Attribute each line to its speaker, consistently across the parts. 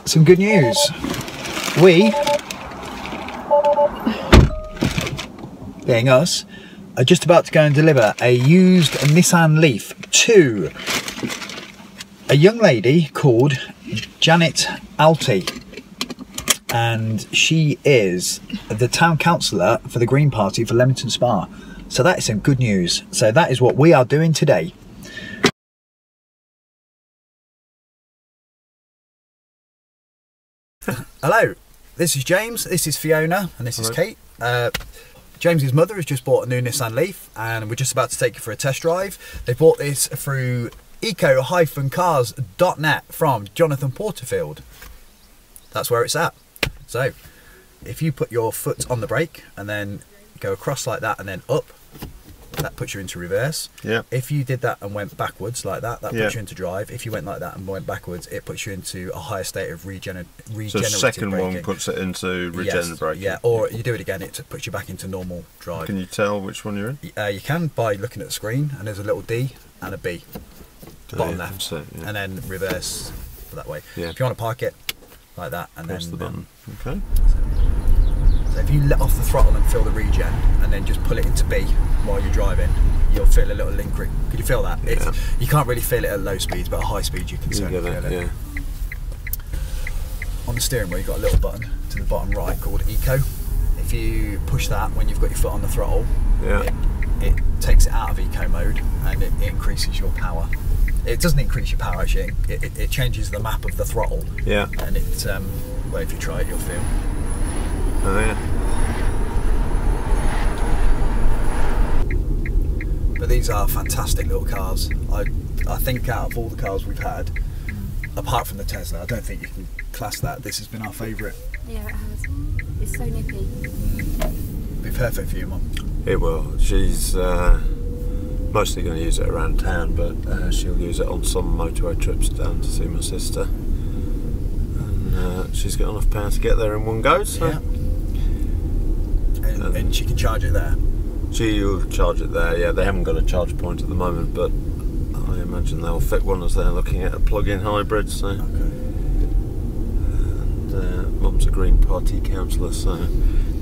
Speaker 1: some good news. We, being us, are just about to go and deliver a used Nissan Leaf to a young lady called Janet Alty, and she is the town councillor for the Green Party for Leamington Spa. So that is some good news. So that is what we are doing today. Hello, this is James, this is Fiona, and this is Kate. James's mother has just bought a new Nissan Leaf, and we're just about to take it for a test drive. They bought this through eco-cars.net from Jonathan Porterfield. That's where it's at. So if you put your foot on the brake and then go across like that and then up, that puts you into reverse. Yeah. If you did that and went backwards like that, that puts you into drive. If you went like that and went backwards, it puts you into a higher state of regenerative braking. So the second one puts it into regenerative braking. Yeah, or you do it again, it puts you back into normal drive. Can you tell which one you're in? You can by looking at the screen, and there's a little D and a B. Bottom left, and then reverse that way. Yeah. If you want to park it like that, and press the button. Okay. So if you let off the throttle and feel the regen, and then just pull it into B while you're driving, you'll feel a little lingering. Could you feel that? Yeah. You can't really feel it at low speeds, but at high speeds you can certainly feel it. Yeah. On the steering wheel, you've got a little button to the bottom right called Eco. If you push that when you've got your foot on the throttle, it takes it out of Eco mode and it increases your power. It doesn't increase your power actually, it changes the map of the throttle. Yeah. And it, well, if you try it, you'll feel. Oh yeah. But these are fantastic little cars. I think out of all the cars we've had, apart from the Tesla, I don't think you can class that. This has been our favourite. Yeah, it has. It's so nippy. Be perfect for you, Mum. It will. She's mostly going to use it around town, but she'll use it on some motorway trips down to see my sister. And she's got enough power to get there in one go. So. Yeah. And she can charge it there? She'll charge it there, yeah. They haven't got a charge point at the moment, but I imagine they'll fit one as they're looking at a plug-in hybrid. So. Okay. And Mum's a Green Party councillor, so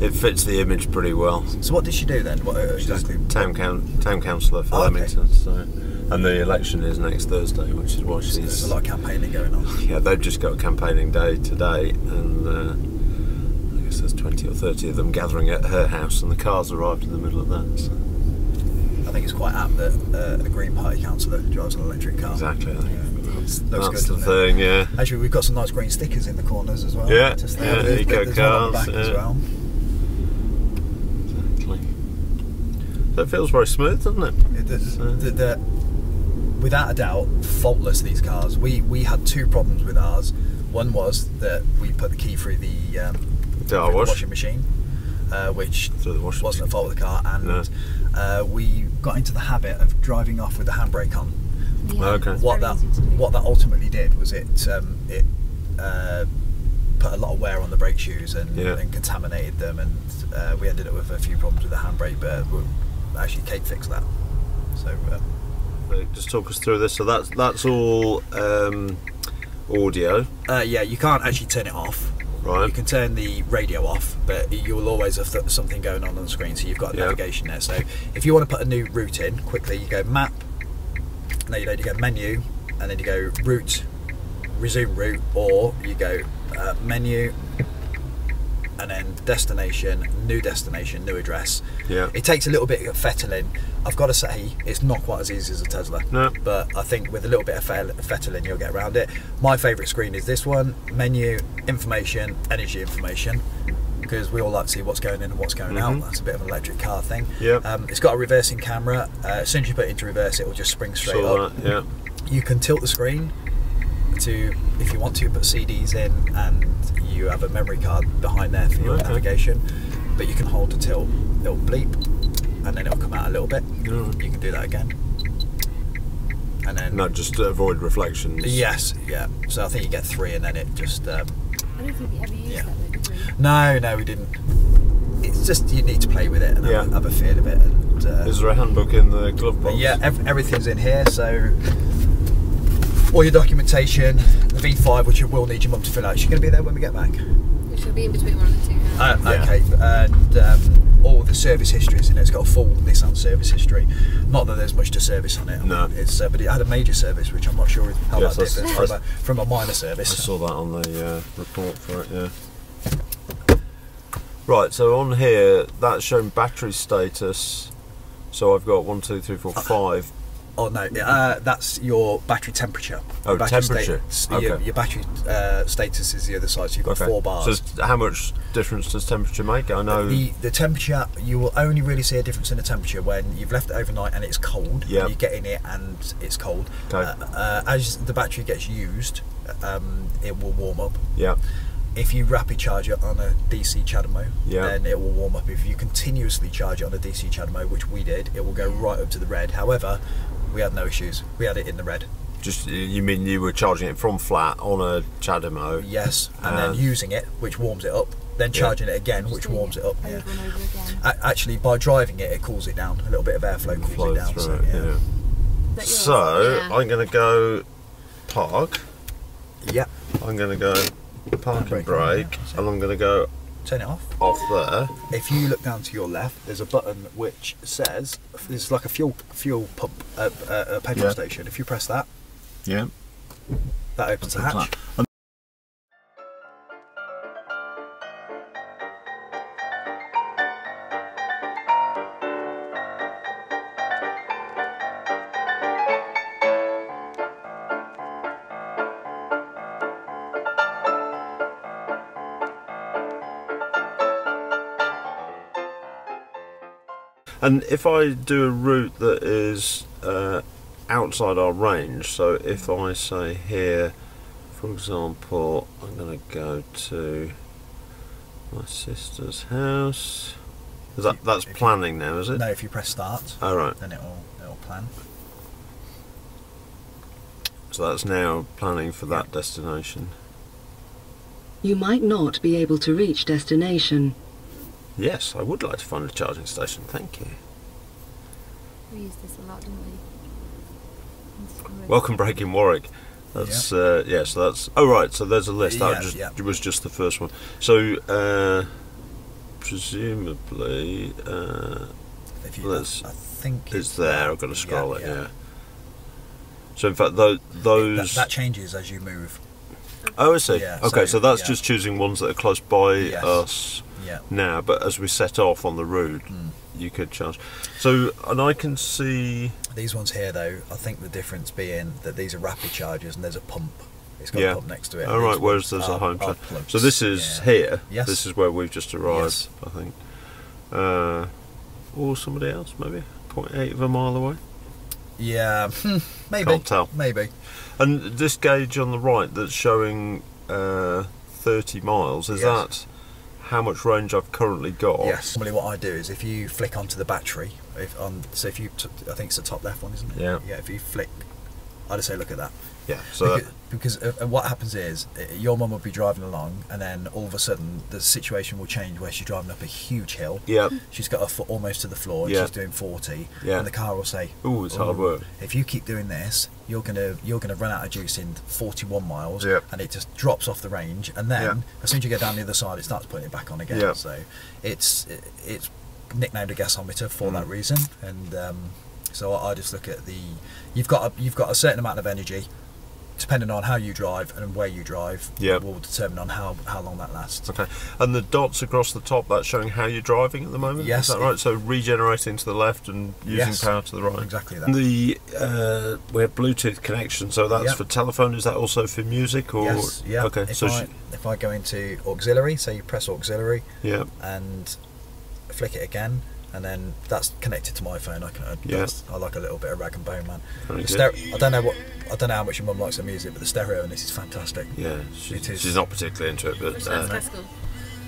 Speaker 1: it fits the image pretty well. So what did she do then? What exactly? Town councillor for Leamington. So, and the election is next Thursday, which is why she's. There's a lot of campaigning going on. Yeah, they've just got a campaigning day today, and I guess there's 20 or 30 of them gathering at her house, and the cars arrived in the middle of that. So. I think it's quite apt that the Green Party councillor drives an electric car. Exactly. That's the thing, yeah. Actually, we've got some nice green stickers in the corners as well. Yeah, eco cars. As well. Exactly. That feels very smooth, doesn't it? Without a doubt, faultless, these cars. We had two problems with ours. One was that we put the key through the washing machine, which wasn't a fault of the car, and we got into the habit of driving off with the handbrake on. Yeah, okay. What that ultimately did was it put a lot of wear on the brake shoes and contaminated them, and we ended up with a few problems with the handbrake, but actually Kate fixed that. So just talk us through this. So that's all audio. Yeah, you can't actually turn it off. Right. You can turn the radio off, but you'll always have something going on the screen, so you've got navigation there. So if you want to put a new route in quickly, you go map, and then you go menu, and then you go route, resume route, or you go menu, and then destination, new address. Yeah. It takes a little bit of fettling. I've got to say, it's not quite as easy as a Tesla. No. But I think with a little bit of fettling, you'll get around it. My favourite screen is this one: menu, information, energy information, because we all like to see what's going in and what's going out. That's a bit of an electric car thing. Yeah. It's got a reversing camera. As soon as you put it into reverse, it will just spring straight up. Yeah. You can tilt the screen to, if you want to, put CDs in, and you have a memory card behind there for your navigation. But you can hold the tilt. It'll bleep, and then it'll come out a little bit. You can do that again. And then just to avoid reflections. Yes, yeah. So I think you get 3, and then it just. I don't think we ever used that though, did we? No, we didn't. It's just you need to play with it and have a feel of it. And, is there a handbook in the glove box? Yeah, everything's in here. So all your documentation, the V5, which you will need your mum to fill out. She's going to be there when we get back.
Speaker 2: She'll be in between 1 and 2.
Speaker 1: Okay, and all the service history is in it. It's got a full Nissan service history. Not that there's much to service on it.
Speaker 3: No.
Speaker 1: It's but it had a major service, which I'm not sure how that differs from a minor service.
Speaker 3: I saw that on the report for it, yeah. Right, so on here, that's showing battery status. So I've got 1, 2, 3, 4, 5.
Speaker 1: Oh no, that's your battery temperature.
Speaker 3: Oh, temperature. Okay.
Speaker 1: Your battery status is the other side, so you've got 4 bars.
Speaker 3: So how much difference does temperature make? I know
Speaker 1: the temperature, you will only really see a difference in the temperature when you've left it overnight and it's cold.
Speaker 3: Yeah.
Speaker 1: You get in it and it's cold.
Speaker 3: Okay.
Speaker 1: As the battery gets used, it will warm up.
Speaker 3: Yeah.
Speaker 1: If you rapid charge it on a DC CHAdeMO,
Speaker 3: yeah,
Speaker 1: then it will warm up. If you continuously charge it on a DC CHAdeMO, which we did, it will go right up to the red. However, we had no issues. We had it in the red.
Speaker 3: Just, you mean you were charging it from flat on a CHAdeMO?
Speaker 1: Yes, and then using it, which warms it up, then charging it again, which warms it up.
Speaker 2: Over and over again.
Speaker 1: Actually, by driving it, it cools it down. A little bit of airflow cools it down.
Speaker 3: So, I'm going to go park.
Speaker 1: Yeah.
Speaker 3: I'm going to go park and brake, and I'm going to go
Speaker 1: turn it off
Speaker 3: there.
Speaker 1: If you look down to your left, there's a button which says, this is like a fuel pump, a petrol station. If you press that, that opens the hatch.
Speaker 3: And if I do a route that is outside our range, so if I say here, for example, I'm going to go to my sister's house. That's planning now, is it?
Speaker 1: No, if you press start, then it'll plan.
Speaker 3: So that's now planning for that destination.
Speaker 4: You might not be able to reach destination.
Speaker 3: Yes, I would like to find a charging station, thank you.
Speaker 2: We used this a lot, didn't we?
Speaker 3: Welcome Breaking Warwick. That's so that's so there's a list. That was just the first one. So presumably
Speaker 1: I think
Speaker 3: it's there. I've got to scroll it, So in fact those
Speaker 1: that changes as you move.
Speaker 3: Oh, I see. Okay, so that's
Speaker 1: yeah.
Speaker 3: just choosing ones that are close by us
Speaker 1: yeah.
Speaker 3: now, but as we set off on the route, you could charge. So, and I can see...
Speaker 1: These ones here, though, I think the difference being that these are rapid chargers and there's a pump. It's got a pump next to it.
Speaker 3: Oh, right, whereas there's a home charge. So this is here.
Speaker 1: Yes.
Speaker 3: This is where we've just arrived, I think. Or somebody else, maybe? 0.8 of a mile away?
Speaker 1: Yeah, maybe.
Speaker 3: Can't tell.
Speaker 1: Maybe.
Speaker 3: And this gauge on the right that's showing 30 miles, is that how much range I've currently got?
Speaker 1: Yes. Normally what I do is if you flick onto the battery, if you, I think it's the top left one, isn't it?
Speaker 3: Yeah.
Speaker 1: Yeah, if you flick, I just say look at that.
Speaker 3: Yeah, so
Speaker 1: because what happens is your mum will be driving along and then all of a sudden the situation will change where she's driving up a huge hill.
Speaker 3: Yeah.
Speaker 1: She's got her foot almost to the floor and she's doing 40 and the car will say,
Speaker 3: "Ooh, it's hard work.
Speaker 1: If you keep doing this, you're gonna run out of juice in 41 miles and it just drops off the range, and then as soon as you get down the other side it starts putting it back on again." So it's nicknamed a gasometer for that reason. And so I just look at you've got a certain amount of energy. Depending on how you drive and where you drive, will determine on how long that lasts. Okay.
Speaker 3: And the dots across the top, that's showing how you're driving at the moment?
Speaker 1: Yes.
Speaker 3: Is that right? So regenerating to the left and using power to the right?
Speaker 1: Exactly that.
Speaker 3: And we have Bluetooth connection, so that's for telephone. Is that also for music? Or?
Speaker 1: Yes. Yeah.
Speaker 3: Okay.
Speaker 1: If I go into auxiliary, so you press auxiliary and flick it again, and then that's connected to my phone. I like a little bit of rag and bone, man. I don't know how much your mum likes her music, but the stereo in this is fantastic.
Speaker 3: Yeah, she's not particularly into it, but
Speaker 2: classical.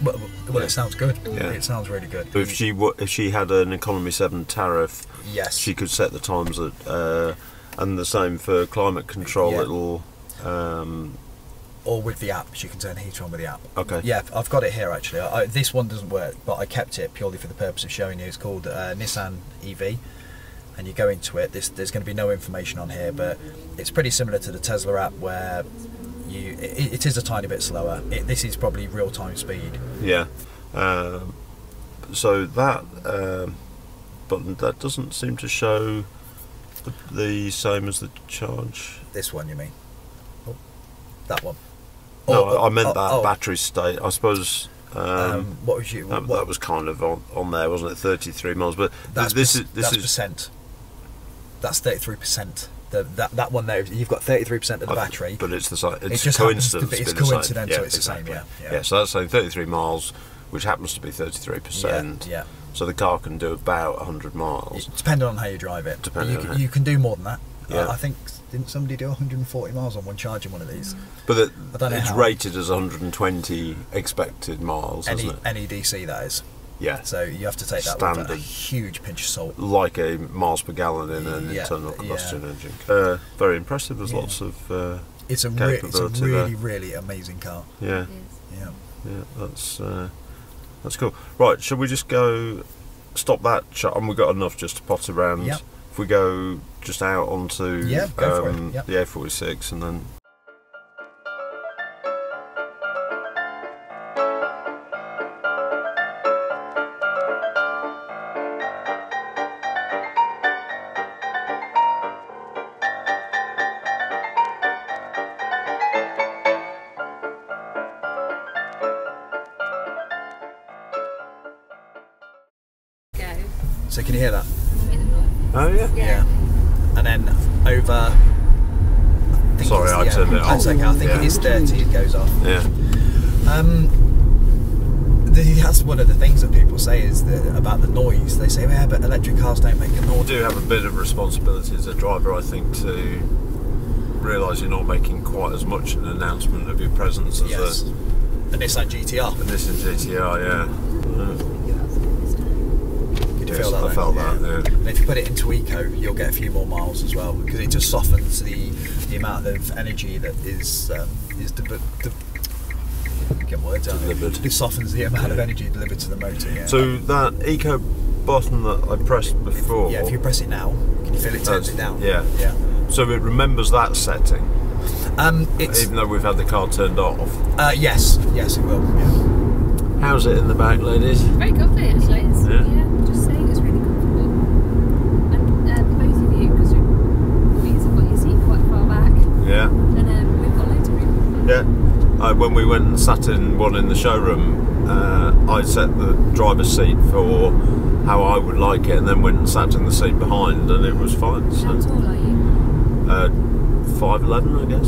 Speaker 1: Well, it sounds good. Yeah, it sounds really good.
Speaker 3: If she had an economy 7 tariff, she could set the times at, and the same for climate control. It'll.
Speaker 1: Or with the app, you can turn the heater on with the app.
Speaker 3: Okay.
Speaker 1: Yeah, I've got it here actually. This one doesn't work, but I kept it purely for the purpose of showing you. It's called Nissan EV, and you go into it, there's going to be no information on here, but it's pretty similar to the Tesla app where it is a tiny bit slower. This is probably real-time speed.
Speaker 3: Yeah. So that button, that doesn't seem to show the same as the charge.
Speaker 1: This one, you mean? Oh, that one.
Speaker 3: No, I meant that battery state. I suppose.
Speaker 1: What was you?
Speaker 3: That was kind of on there, wasn't it? 33 miles. But
Speaker 1: that's
Speaker 3: this
Speaker 1: that's
Speaker 3: is
Speaker 1: percent. That's 33%. That one there, you've got 33% of the battery.
Speaker 3: But it's the same. It's
Speaker 1: just
Speaker 3: coincidental.
Speaker 1: It's coincidental.
Speaker 3: Yeah,
Speaker 1: it's
Speaker 3: exactly.
Speaker 1: the same. Yeah.
Speaker 3: Yeah. So that's saying 33 miles, which happens to be 33%.
Speaker 1: Yeah.
Speaker 3: So the car can do about 100 miles.
Speaker 1: Depending on how you drive it. You can do more than that. Yeah. I think, didn't somebody do 140 miles on one charge in one of these?
Speaker 3: But it's rated as 120 expected miles, isn't it?
Speaker 1: NEDC, that is.
Speaker 3: Yeah.
Speaker 1: So you have to take that with a huge pinch of salt.
Speaker 3: Like a miles per gallon in an internal combustion engine. Very impressive. There's lots of
Speaker 1: it's a really amazing car.
Speaker 3: Yeah.
Speaker 2: It is.
Speaker 3: Yeah. That's cool. Right, shall we just go stop that shot? And we've got enough just to pot around.
Speaker 1: Yep.
Speaker 3: If we go just out onto
Speaker 1: go for it. Yep.
Speaker 3: the A46 and then.
Speaker 1: So can you hear that?
Speaker 3: Oh yeah.
Speaker 2: Yeah.
Speaker 1: And then over.
Speaker 3: Sorry, I turned it off.
Speaker 1: That's okay. I think it is 30. It goes off.
Speaker 3: Yeah.
Speaker 1: That's one of the things that people say is about the noise. They say, yeah, but electric cars don't make a noise.
Speaker 3: You do have a bit of responsibility as a driver, I think, to realise you're not making quite as much an announcement of your presence as
Speaker 1: a Nissan GTR.
Speaker 3: A Nissan GTR, yeah.
Speaker 1: Feel that,
Speaker 3: I felt that. Yeah.
Speaker 1: And if you put it into eco, you'll get a few more miles as well, because it just softens the amount of energy that is get words out.
Speaker 3: Delivered.
Speaker 1: It softens the amount of energy delivered to the motor. Yeah.
Speaker 3: So that eco button that I pressed before.
Speaker 1: Yeah. If you press it now, can you feel it turns it down?
Speaker 3: Yeah.
Speaker 1: Yeah.
Speaker 3: So it remembers that setting. Even though we've had the car turned off.
Speaker 2: Yes,
Speaker 1: it will. Yeah.
Speaker 3: How's it in the back, ladies?
Speaker 2: Very comfy actually. Just saying it's really comfortable. And both of you, because you've got your seat quite far back.
Speaker 3: Yeah.
Speaker 2: And we've got loads of room.
Speaker 3: Yeah. When we went and sat in one in the showroom, I set the driver's seat for how I would like it, and then went and sat in the seat behind, and it was fine.
Speaker 2: How tall are you?
Speaker 3: 5'11", I guess.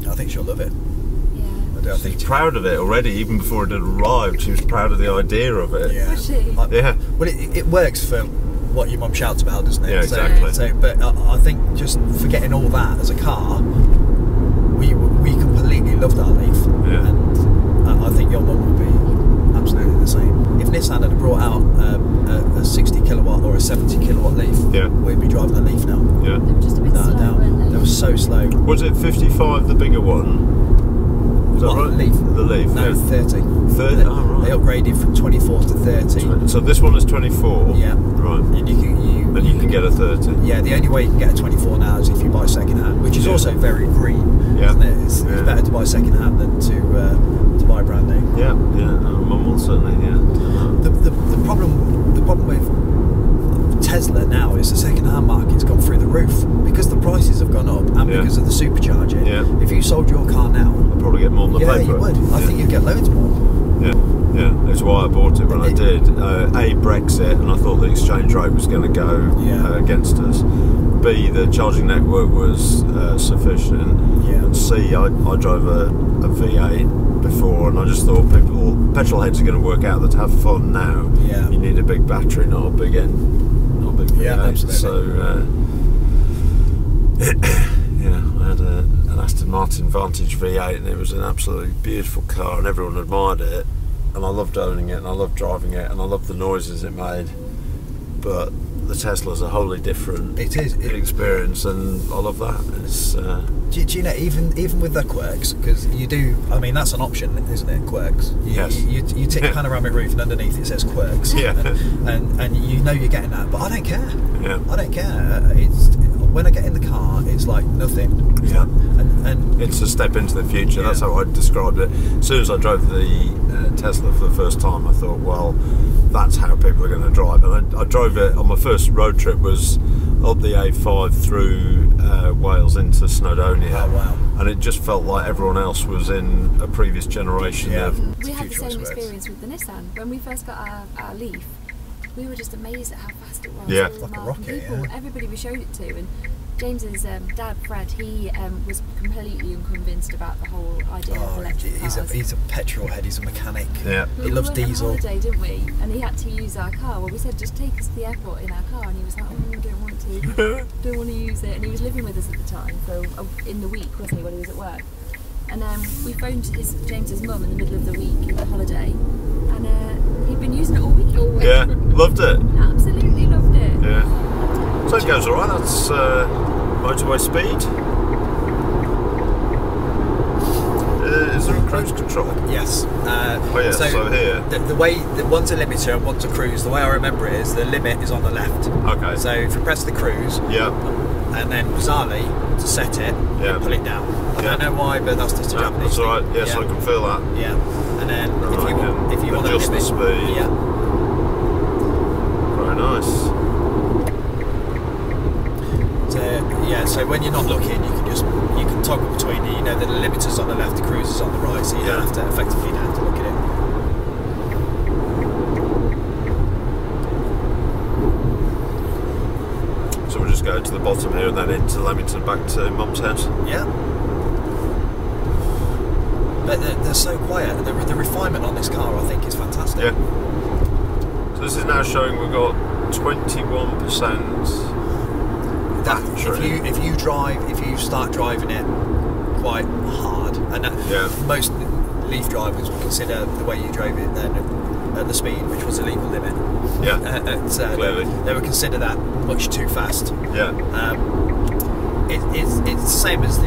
Speaker 3: So.
Speaker 1: I think she'll love it.
Speaker 2: Yeah.
Speaker 1: I think
Speaker 3: She's proud of it already, even before it had arrived. She was proud of the idea of it.
Speaker 1: Yeah.
Speaker 2: Was she?
Speaker 3: Yeah.
Speaker 1: Well, it works for what your mum shouts about, doesn't it?
Speaker 3: Yeah, exactly.
Speaker 1: But I think just forgetting all that as a car, we completely loved our Leaf.
Speaker 3: Yeah.
Speaker 1: And I think your mum will be absolutely the same. If Nissan had brought out a 60 kilowatt or a 70 kilowatt Leaf, we'd be driving a Leaf now.
Speaker 3: Yeah.
Speaker 2: They were just a bit slow, weren't they?
Speaker 1: They were so slow.
Speaker 3: Was it 55, the bigger one? Is that right?
Speaker 1: The Leaf?
Speaker 3: The Leaf,
Speaker 1: No,
Speaker 3: yeah.
Speaker 1: 30.
Speaker 3: 30?
Speaker 1: They,
Speaker 3: oh, right.
Speaker 1: They upgraded from 24 to 30.
Speaker 3: So this one is 24?
Speaker 1: Yeah.
Speaker 3: Right.
Speaker 1: And you
Speaker 3: can get a 30?
Speaker 1: Yeah, the only way you can get a 24 now is if you buy second hand, which is also very green, isn't it? It's better to buy second hand than to buy brand new.
Speaker 3: Yeah, Mum will certainly,
Speaker 1: The problem with Tesla now is the second hand market's gone through the roof because the prices have gone up and because of the supercharging.
Speaker 3: Yeah.
Speaker 1: If you sold your car now,
Speaker 3: I'd probably get more than the paper.
Speaker 1: Yeah, you would. I think you'd get loads more.
Speaker 3: Yeah, that's why I bought it when I did. A, Brexit, and I thought the exchange rate was going to go against us. B, the charging network was sufficient.
Speaker 1: Yeah.
Speaker 3: And C, I drove a V8 before, and I just thought petrol heads are going to work out that to have fun now, you need a big battery, not a big V8.
Speaker 1: Yeah, absolutely.
Speaker 3: So, I had an Aston Martin Vantage V8, and it was an absolutely beautiful car, and everyone admired it. And I loved owning it, and I loved driving it, and I loved the noises it made. But the Tesla's a wholly different
Speaker 1: It is.
Speaker 3: experience, and I love that. It's,
Speaker 1: do you know, even with the quirks, because you do, I mean, that's an option, isn't it, quirks?
Speaker 3: Yes.
Speaker 1: You tick panoramic roof and underneath it says quirks.
Speaker 3: Yeah.
Speaker 1: And you know you're getting that, but I don't care.
Speaker 3: Yeah.
Speaker 1: I don't care. It's when I get in the car, it's like nothing.
Speaker 3: Yeah.
Speaker 1: And
Speaker 3: it's a step into the future.
Speaker 1: Yeah.
Speaker 3: That's how I described it. As soon as I drove the Tesla for the first time, I thought, well, that's how people are going to drive. And I drove it on my first road trip, was up the A5 through Wales into Snowdonia.
Speaker 1: Oh, wow.
Speaker 3: And it just felt like everyone else was in a previous generation.
Speaker 1: Yeah.
Speaker 3: Of,
Speaker 2: We had the
Speaker 1: Future
Speaker 2: same
Speaker 1: works.
Speaker 2: experience with the Nissan. When we first got our Leaf, we were just amazed at how fast it was.
Speaker 3: Yeah.
Speaker 2: All the
Speaker 1: Like a
Speaker 2: miles, and
Speaker 1: rocket,
Speaker 2: people,
Speaker 1: yeah.
Speaker 2: everybody we showed it to, and James's dad, Fred, he was completely unconvinced about the whole idea of
Speaker 1: oh,
Speaker 2: electric cars.
Speaker 1: he's a petrol head. He's a mechanic.
Speaker 3: yeah.
Speaker 2: But
Speaker 1: He
Speaker 2: we
Speaker 1: loves
Speaker 2: went on
Speaker 1: diesel.
Speaker 2: holiday, didn't we? And he had to use our car. Well, we said, just take us to the airport in our car, and he was like, oh, I don't want to, don't want to use it. And he was living with us at the time, so in the week, wasn't he, when he was at work? And we phoned James's mum in the middle of the week in the holiday, and he'd been using it all week.
Speaker 3: Yeah. Loved it.
Speaker 2: Absolutely loved it.
Speaker 3: Yeah. So it goes all right. That's motorway speed. Is there a cruise control?
Speaker 1: Yes.
Speaker 3: Oh yeah. So here.
Speaker 1: The way one's a limiter and one's a cruise. The way I remember it is the limit is on the left.
Speaker 3: Okay.
Speaker 1: So if you press the cruise,
Speaker 3: Yeah.
Speaker 1: and then bizarrely to set it,
Speaker 3: Yeah.
Speaker 1: you pull it down. I
Speaker 3: Yeah.
Speaker 1: don't know why, but that's just a
Speaker 3: Yeah,
Speaker 1: Japanese
Speaker 3: that's all right.
Speaker 1: thing.
Speaker 3: Yes,
Speaker 1: yeah.
Speaker 3: I can feel that.
Speaker 1: Yeah. And then
Speaker 3: Right,
Speaker 1: if you want to
Speaker 3: adjust the
Speaker 1: limit,
Speaker 3: speed.
Speaker 1: yeah.
Speaker 3: Very nice.
Speaker 1: So when you're not looking, you can toggle between it. You know that the limiter's on the left, the cruise is on the right, so you
Speaker 3: Yeah.
Speaker 1: don't have to effectively you don't have to look at it.
Speaker 3: So we'll just go to the bottom here and then into Leamington back to Mum's house.
Speaker 1: Yeah. But they're so quiet. The refinement on this car, I think, is fantastic.
Speaker 3: Yeah. So this is now showing we've got 21%.
Speaker 1: If you start driving it quite hard, and
Speaker 3: Yeah.
Speaker 1: most Leaf drivers would consider the way you drove it then at the speed, which was a legal limit.
Speaker 3: Yeah. Clearly.
Speaker 1: They would consider that much too fast.
Speaker 3: Yeah.
Speaker 1: It's the same as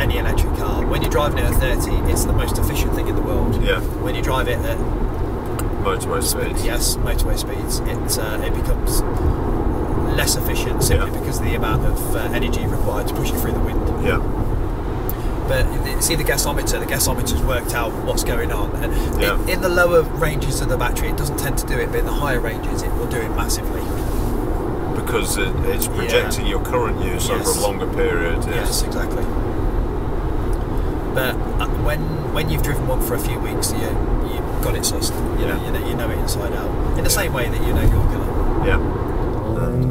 Speaker 1: any electric car. When you're driving it at 30, it's the most efficient thing in the world.
Speaker 3: Yeah.
Speaker 1: When you drive it at
Speaker 3: Motorway speeds.
Speaker 1: yes, motorway speeds, it becomes less efficient simply
Speaker 3: Yeah.
Speaker 1: because of the amount of energy required to push it through the wind.
Speaker 3: Yeah.
Speaker 1: But see the gasometer's worked out what's going on. And
Speaker 3: Yeah.
Speaker 1: in the lower ranges of the battery, it doesn't tend to do it, but in the higher ranges, it will do it massively.
Speaker 3: Because it's projecting your current use over
Speaker 1: Yes.
Speaker 3: a longer period.
Speaker 1: Yes, exactly. But when you've driven one for a few weeks, you've got it sussed. You know it inside out. In the same way that you know your car.
Speaker 3: Yeah. And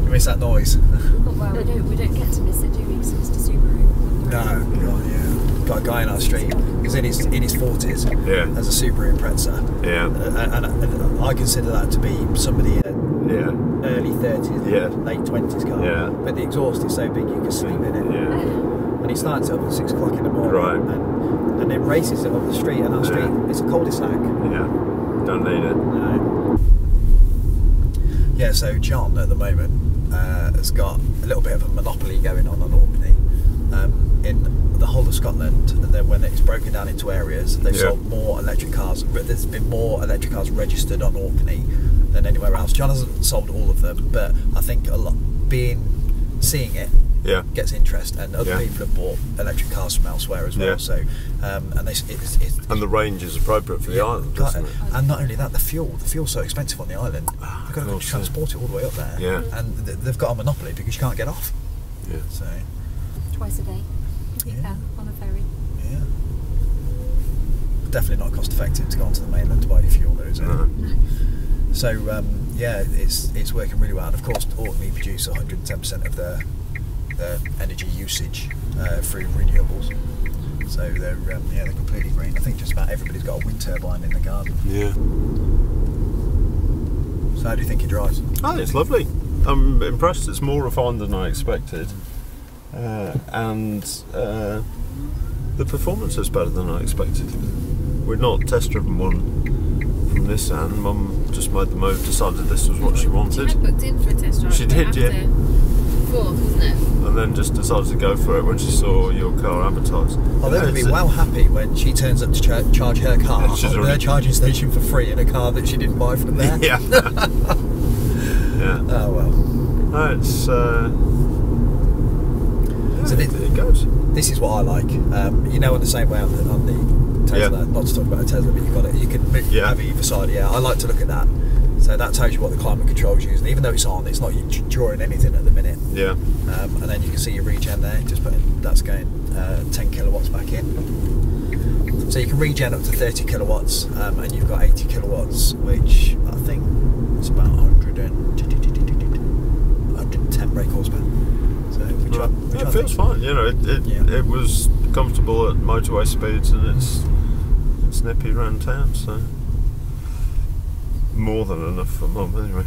Speaker 1: You miss that noise.
Speaker 2: Well, we don't get to miss it, do we? Because it's the Subaru.
Speaker 1: No, God, yeah. Got a guy in our street who's in his 40s.
Speaker 3: Yeah.
Speaker 1: Has a Subaru Impreza.
Speaker 3: Yeah.
Speaker 1: And I consider that to be somebody
Speaker 3: Yeah.
Speaker 1: early 30s,
Speaker 3: Yeah.
Speaker 1: late 20s car.
Speaker 3: Yeah.
Speaker 1: But the exhaust is so big you can sleep in it.
Speaker 3: Yeah.
Speaker 1: And he starts it up at 6 o'clock in the morning.
Speaker 3: Right.
Speaker 1: And then races it up the street, and our street it's a cul-de-sac.
Speaker 3: Yeah. Don't need it.
Speaker 1: No. Yeah, so John at the moment has got a little bit of a monopoly going on Orkney. In the whole of Scotland, then when it's broken down into areas, they've sold more electric cars. There's been more electric cars registered on Orkney than anywhere else. John hasn't sold all of them, but I think a lot seeing it
Speaker 3: Yeah.
Speaker 1: gets interest, and other
Speaker 3: Yeah.
Speaker 1: people have bought electric cars from elsewhere as well.
Speaker 3: Yeah.
Speaker 1: So, and
Speaker 3: And the range is appropriate for the island, doesn't it?
Speaker 1: and not only that, the fuel's so expensive on the island. They've got to
Speaker 3: course,
Speaker 1: transport it all the way up there.
Speaker 3: Yeah.
Speaker 1: And they've got a monopoly because you can't get off.
Speaker 3: Yeah.
Speaker 1: So,
Speaker 2: Twice a day, if you can, on a ferry.
Speaker 1: yeah. Definitely not cost effective to go onto the mainland to buy your fuel, though, is it?
Speaker 3: No.
Speaker 1: So, yeah, it's working really well. And of course, Orkney produce 110% of their energy usage through renewables. So they're completely green. I think just about everybody's got a wind turbine in the garden.
Speaker 3: Yeah.
Speaker 1: So how do you think it drives?
Speaker 3: Oh, it's lovely. I'm impressed. It's more refined than I expected, and the performance is better than I expected. We've not test driven one from Nissan. Mum just made the move, decided this was what she wanted.
Speaker 2: She had booked in for a test drive.
Speaker 3: She did, yeah.
Speaker 2: Before, wasn't it?
Speaker 3: And then just decided to go for it when she saw your car advertised.
Speaker 1: Oh, they would be well happy when she turns up to charge her car
Speaker 3: And she's
Speaker 1: on
Speaker 3: already...
Speaker 1: their charging station for free in a car that she didn't buy from there.
Speaker 3: Yeah. Yeah.
Speaker 1: Oh well.
Speaker 3: No, it's
Speaker 1: So
Speaker 3: it goes.
Speaker 1: This is what I like. You know, in the same way on the Tesla, not to talk about a Tesla, but you've got it. You can have either side. Yeah, I like to look at that. So that tells you what the climate control's using. Even though it's on, it's not drawing anything at the minute.
Speaker 3: Yeah.
Speaker 1: And then you can see your regen there. Just putting that's going 10 kilowatts back in. So you can regen up to 30 kilowatts, and you've got 80 kilowatts, which I think it's about 110 brake horsepower. So
Speaker 3: it feels fine. You know, it was comfortable at motorway speeds, and it's nippy around town. So more than enough for Mum anyway.